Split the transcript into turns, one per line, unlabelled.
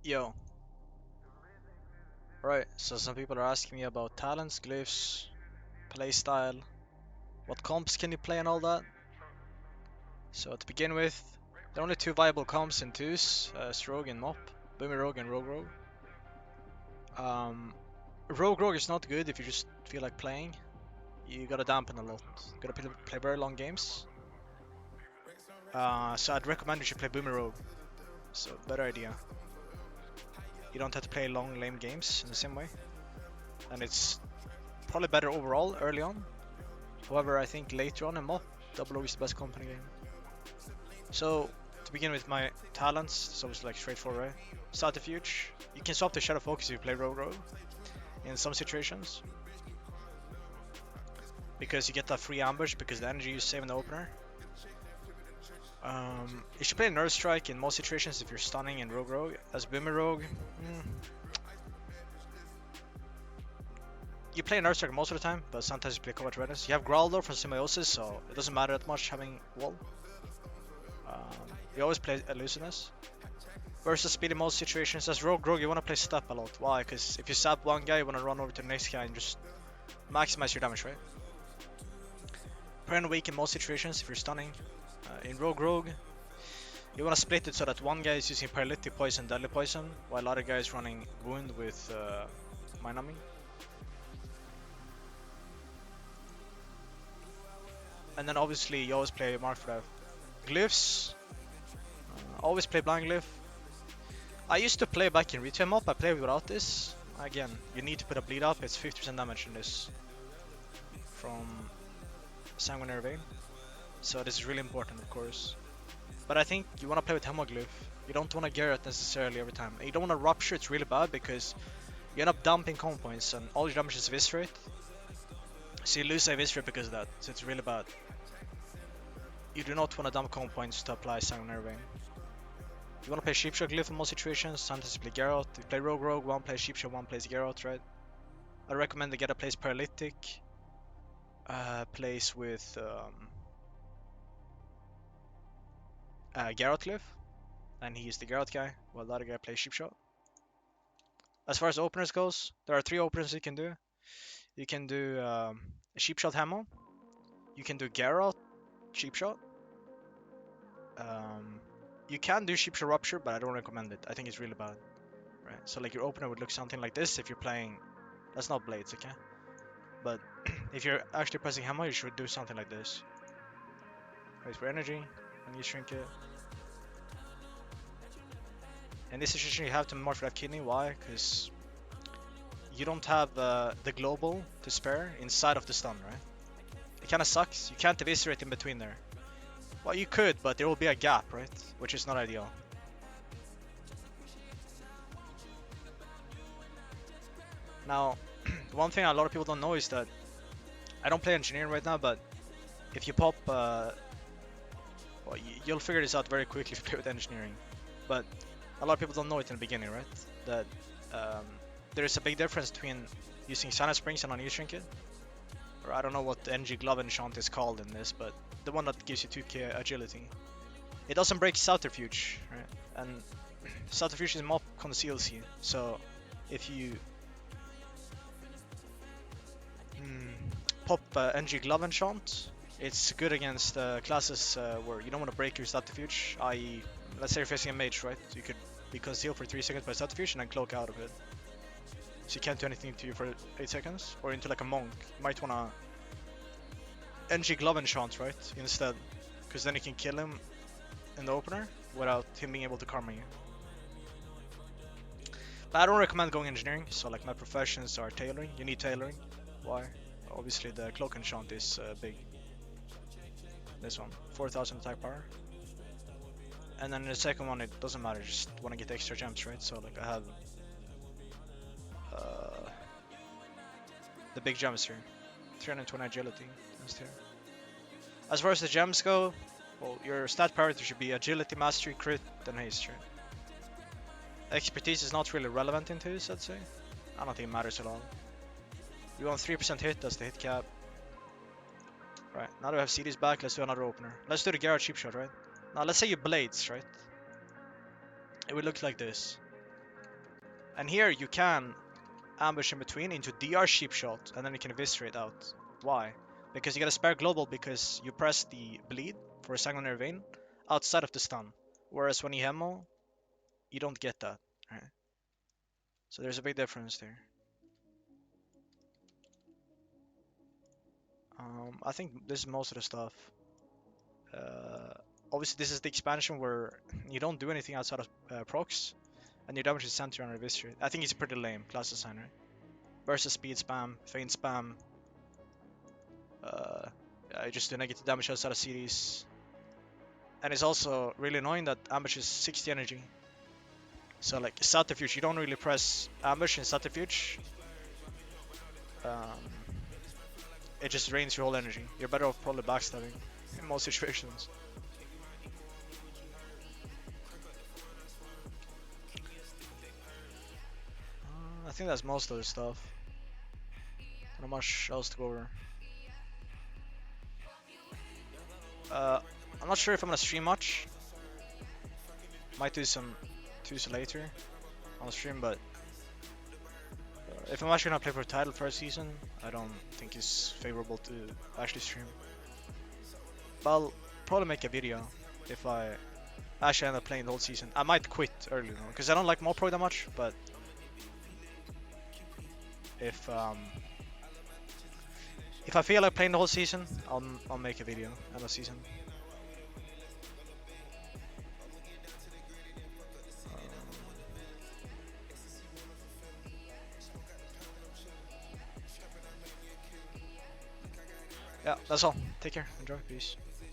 Yo, right, so some people are asking me about talents, glyphs, playstyle, what comps can you play and all that. So to begin with, there are only two viable comps in twos, Rogue and MoP, Rogue and Rogue Rogue. Um, Rogue Rogue is not good if you just feel like playing. You gotta dampen a lot, gotta play very long games. So I'd recommend you should play Rogue. So better idea. You don't have to play long lame games in the same way. And it's probably better overall early on. However, I think later on in MoP, Double O is the best company game. So, to begin with my talents, so it's like straightforward, right? Subterfuge. You can swap to Shadow Focus if you play Rogue Rogue in some situations. Because you get that free ambush because the energy you save in the opener. You should play Nerve Strike in most situations if you're stunning in Rogue Rogue. As Rogue, you play Nerve Strike most of the time, but sometimes you play Covert Readiness. You have Growler from Symbiosis, so it doesn't matter that much having Wall. You always play Elusiveness. Versus speed in most situations. As Rogue Rogue, you want to play Step a lot. Why? Because if you stab one guy, you want to run over to the next guy and just maximize your damage, right? Prone weak in most situations if you're stunning. In Rogue Rogue, you want to split it so that one guy is using Paralytic Poison, Deadly Poison, while other guy is running Wound with Mind Numbing. And then obviously you always play Mark for that. Glyphs, always play Blind Glyph. I used to play back in Retail MoP, I played without this. Again, you need to put a bleed up, it's 50% damage in this from Sanguinary Vein. So this is really important, of course. But I think you want to play with Hemoglyph. You don't want to Garrett necessarily every time. You don't want to Rupture, it's really bad because you end up dumping common points and all your damage is Eviscerate. So you lose Eviscerate because of that, so it's really bad. You do not want to dump common points to apply Sanguinary Vein. You want to play Sheepshot Glyph in most situations, sometimes you play Garrot. If you play Rogue Rogue, one plays Sheepshot, one plays Garrot, right? I recommend the Get a plays Paralytic, plays with Garrot Glyph, and he's the Garrot guy, while the other guy plays Sheepshot. As far as openers goes, there are three openers you can do. You can do a Sheepshot Hemo, you can do Garrot Sheepshot. You can do Sheepshot Rupture, but I don't recommend it. I think it's really bad. Right? So like your opener would look something like this if you're playing. That's not Blades, okay? But if you're actually pressing Hemo, you should do something like this. Wait for energy, and you shrink it. In this situation, you have to morph that kidney. Why? Because you don't have the global to spare inside of the stun, right? It kind of sucks. You can't eviscerate in between there. Well, you could, but there will be a gap, right? Which is not ideal. Now, one thing a lot of people don't know is that I don't play engineering right now, but if you pop, well, you'll figure this out very quickly if you play with engineering. But a lot of people don't know it in the beginning, right? That there is a big difference between using Silent Springs and Unused Trinket. Or I don't know what the NG Glove enchant is called in this, but the one that gives you 2k agility. It doesn't break Subterfuge, right? And Subterfuge is MoP conceals you, so if you pop NG Glove enchant, it's good against classes where you don't want to break your Subterfuge, i.e. let's say you're facing a mage, right? You could be concealed for 3 seconds by Subterfuge and then cloak out of it. So you can't do anything to you for 8 seconds. Or into like a monk, you might wanna NG Glove enchant, right? Instead. Because then you can kill him in the opener without him being able to karma you. But I don't recommend going engineering, so like my professions are tailoring. You need tailoring. Why? Obviously the cloak enchant is big. This one, 4000 attack power. And then the second one, it doesn't matter, just want to get extra gems, right? So like I have the big gems here, 320 agility. As far as the gems go, well, your stat priority should be agility, mastery, crit, and haste, right? Expertise is not really relevant into this, I'd say. I don't think it matters at all. You want 3% hit, that's the hit cap. Right, now that we have CDs back, let's do another opener. Let's do the Garrett cheap shot, right? Now let's say you blades, right? It would look like this. And here you can ambush in between into DR sheep shot, and then you can eviscerate out. Why? Because you get a spare global because you press the bleed for a sanguinary vein outside of the stun. Whereas when you hemo, you don't get that. Right? So there's a big difference there. I think this is most of the stuff. Obviously, this is the expansion where you don't do anything outside of procs, and your damage is centered on eviscerate. I think it's pretty lame class design, right? Versus speed spam, feint spam. I just do negative damage outside of CDs. And it's also really annoying that ambush is 60 energy. So like subterfuge, you don't really press ambush in subterfuge. Um, it just drains your whole energy. You're better off probably backstabbing in most situations. I think that's most of the stuff. Not much else to go over. I'm not sure if I'm gonna stream much. Might do some twos later on stream, but if I'm actually gonna play for title first season, I don't think it's favorable to actually stream. But I'll probably make a video if I actually end up playing the whole season. I might quit early though, because I don't like MoP Rogue that much, but if I feel like playing the whole season, I'll make a video end of season. Yeah, that's all. Take care. Enjoy. Peace.